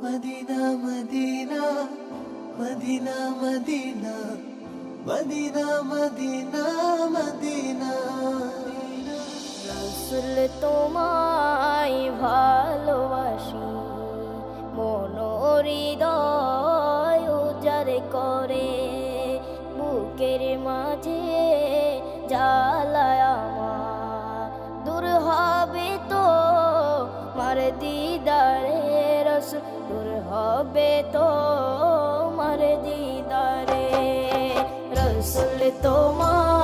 Medina Madina Madina Madina Madina Madina Madina রাসূল তোমায় ভালোবাসি, মন হৃদয় উজাড় করে, বুকের মাঝে জ্বালায় আমার। দূর হবে তো মার দিদারে রাসূল, দূর হবে তো মার দিদারে রাসূল তোমার